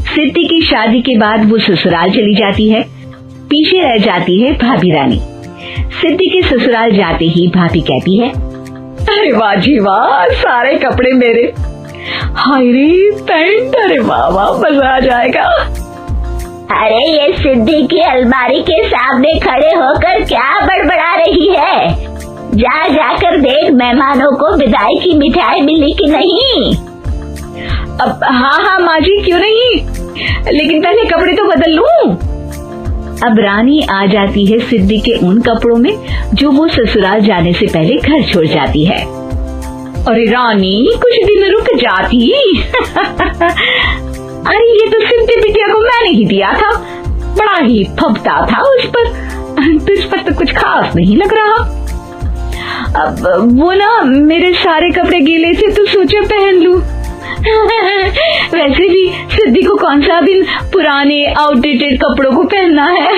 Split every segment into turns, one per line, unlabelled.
सिद्धि की शादी के बाद वो ससुराल चली जाती है। पीछे रह जाती है भाभी रानी। सिद्धि के ससुराल जाते ही भाभी कहती है, अरे वाह जी वाह, सारे कपड़े मेरे। हाय रे पैंट, अरे वाह वाह, मजा आ जाएगा।
अरे ये सिद्धि की अलमारी के सामने खड़े होकर क्या बड़बड़ा रही है? जाकर देख मेहमानों को विदाई की मिठाई मिली कि नहीं।
अब हाँ माँ जी, क्यों नहीं, लेकिन पहले कपड़े तो बदल लूं। अब रानी आ जाती है सिद्धि के उन कपड़ों में जो वो ससुराल जाने से पहले घर छोड़ जाती है। अरे रानी, कुछ दिन रुक जाती। अरे ये तो सिद्धि बिटिया को मैंने ही दिया था, बड़ा ही फबता था उस पर, तो इस पर तो कुछ खास नहीं लग रहा। अब वो ना मेरे सारे कपड़े गीले थे तो सोचा पहन लूं। वैसे भी सिद्धि को कौन सा दिन पुराने आउटडेटेड कपड़ों को पहनना है।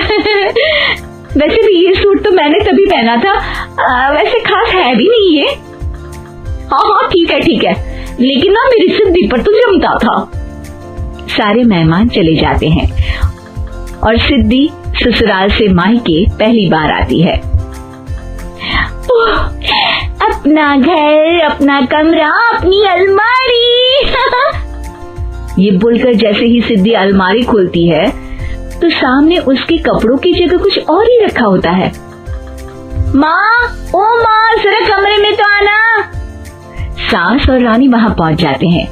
वैसे भी ये सूट तो मैंने तभी पहना था, वैसे खास है भी नहीं ये। हाँ ठीक है, लेकिन ना मेरी सिद्धि पर तो जमता था। सारे मेहमान चले जाते हैं और सिद्धि ससुराल से मायके पहली बार आती है। अपना घर, अपना कमरा, अपनी अलमारी। ये बोलकर जैसे ही सिद्धि अलमारी खोलती है तो सामने उसके कपड़ों की जगह कुछ और ही रखा होता है। माँ, ओ माँ, जरा कमरे में तो आना। सास और रानी वहां पहुंच जाते हैं।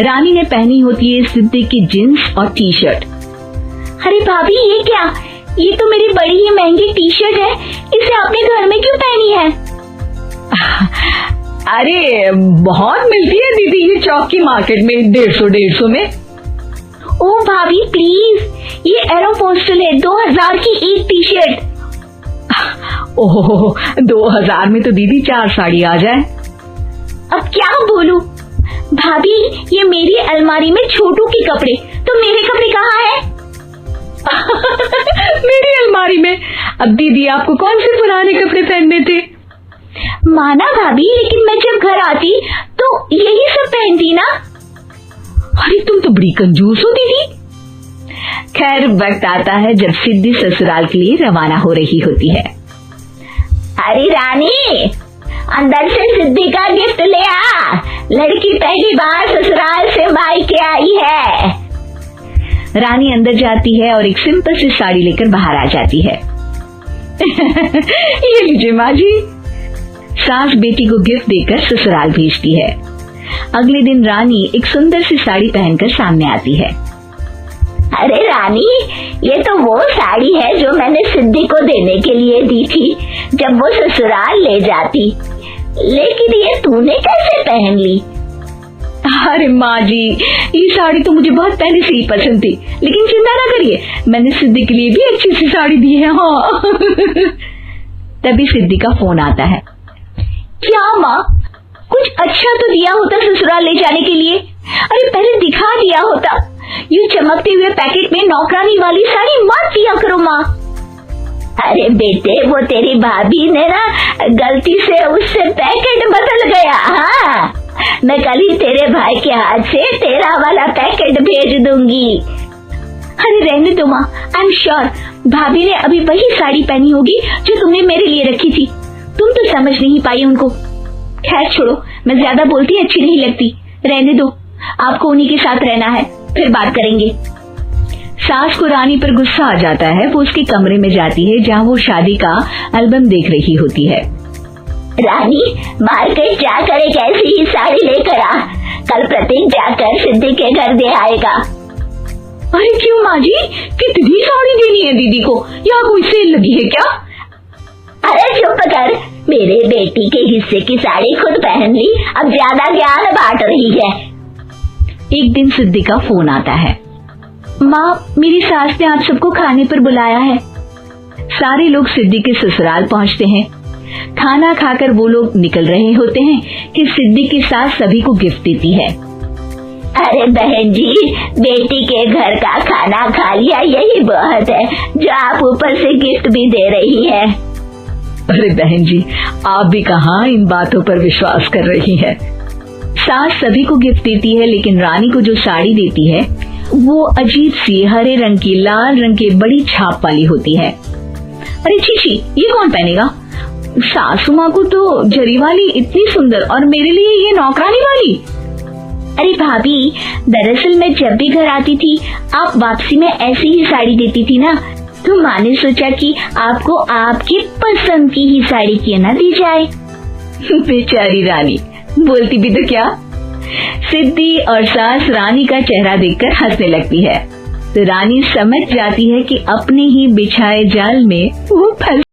रानी ने पहनी होती है सिद्धि की जींस और टी शर्ट। अरे भाभी, ये क्या? ये तो मेरी बड़ी ही महंगी टी शर्ट है, इसे आपने घर में क्यों पहनी है? अरे बहुत मिलती है दीदी ये चौक की मार्केट में, 150 में। ओ भाभी प्लीज, ये एरोपोस्टल है, 2000 की एक टी शर्ट। ओह, 2000 में तो दीदी 4 साड़ी आ जाए। अब क्या बोलूं भाभी, ये मेरी अलमारी में छोटू के कपड़े, तो मेरे कपड़े कहाँ हैं? मेरी अलमारी में? अब दीदी आपको कौन से पुराने कपड़े पहनने थे? माना भाभी, लेकिन मैं जब घर आती तो यही सब पहनती ना। अरे तुम तो बड़ी कंजूस हो दीदी। खैर, वक्त आता है जब सिद्धि ससुराल के लिए रवाना हो रही होती है।
अरे रानी, अंदर से सिद्धि का गिफ्ट ले आ, लड़की पहली बार ससुराल से मायके आई है।
रानी अंदर जाती है और एक सिंपल सी साड़ी लेकर बाहर आ जाती है। ये लीजिए माँ जी। सास बेटी को गिफ्ट देकर ससुराल भेजती है। अगले दिन रानी एक सुंदर सी साड़ी पहनकर सामने आती है।
अरे रानी, ये तो वो साड़ी है जो मैंने सिद्धि को देने के लिए दी थी जब वो ससुराल ले जाती, लेकिन ये तूने कैसे पहन ली?
अरे माँ जी, ये साड़ी तो मुझे बहुत पहले से ही पसंद थी, लेकिन चिंता ना करिए, मैंने सिद्धि के लिए भी अच्छी सी साड़ी दी है। हाँ। तभी सिद्धि का फोन आता है। क्या माँ, कुछ अच्छा तो दिया होता ससुराल ले जाने के लिए। अरे पहले दिखा दिया होता। यूं चमकते हुए पैकेट में नौकरानी वाली साड़ी मत दिया करो माँ।
अरे बेटे, वो तेरी भाभी ने ना गलती से उससे पैकेट बदल गया। हाँ, मैं कल ही तेरे भाई के हाथ से तेरा वाला पैकेट भेज दूंगी।
अरे रहने दो माँ, आई एम श्योर भाभी ने अभी वही साड़ी पहनी होगी जो तुमने मेरे लिए रखी थी। तुम तो समझ नहीं पाई उनको। खैर छोड़ो, मैं ज्यादा बोलती अच्छी नहीं लगती, रहने दो, आपको उन्हीं के साथ रहना है, फिर बात करेंगे। सास को रानी पर गुस्सा आ जाता है। वो उसके कमरे में जाती है जहाँ वो शादी का एल्बम देख रही होती है।
रानी, मार्केट जाकर एक ऐसी ही साड़ी लेकर आ, कल प्रतीक जाकर सिद्धि के घर दे आएगा।
अरे क्यों माँ जी, कितनी साड़ी देनी है दीदी को? यहाँ कोई सेल लगी है क्या?
अरे चुप कर, मेरे बेटी के हिस्से की साड़ी खुद पहन ली, अब ज्यादा ज्ञान बांट रही है।
एक दिन सिद्धि का फोन आता है। माँ, मेरी सास ने आप सबको खाने पर बुलाया है। सारे लोग सिद्धि के ससुराल पहुँचते हैं। खाना खाकर वो लोग निकल रहे होते हैं कि सिद्धि की सास सभी को गिफ्ट देती है।
अरे बहन जी, बेटी के घर का खाना खा लिया, यही बहुत है जो आप ऊपर से गिफ्ट भी दे रही है।
अरे बहन जी, आप भी कहाँ इन बातों पर विश्वास कर रही है। सास सभी को गिफ्ट देती है, लेकिन रानी को जो साड़ी देती है वो अजीब सी हरे रंग की लाल रंग की बड़ी छाप वाली होती है। अरे चीची, ये कौन पहनेगा? सासू माँ को तो जरी वाली इतनी सुंदर और मेरे लिए ये नौकरानी वाली।
अरे भाभी, दरअसल मैं जब भी घर आती थी आप वापसी में ऐसी ही साड़ी देती थी ना, तो माँ ने सोचा कि आपको आपकी पसंद की ही साड़ी क्यों ना दी जाए।
बेचारी रानी, बोलती भी तो क्या। सिद्धि और सास रानी का चेहरा देखकर हंसने लगती है, तो रानी समझ जाती है कि अपने ही बिछाए जाल में वो फंस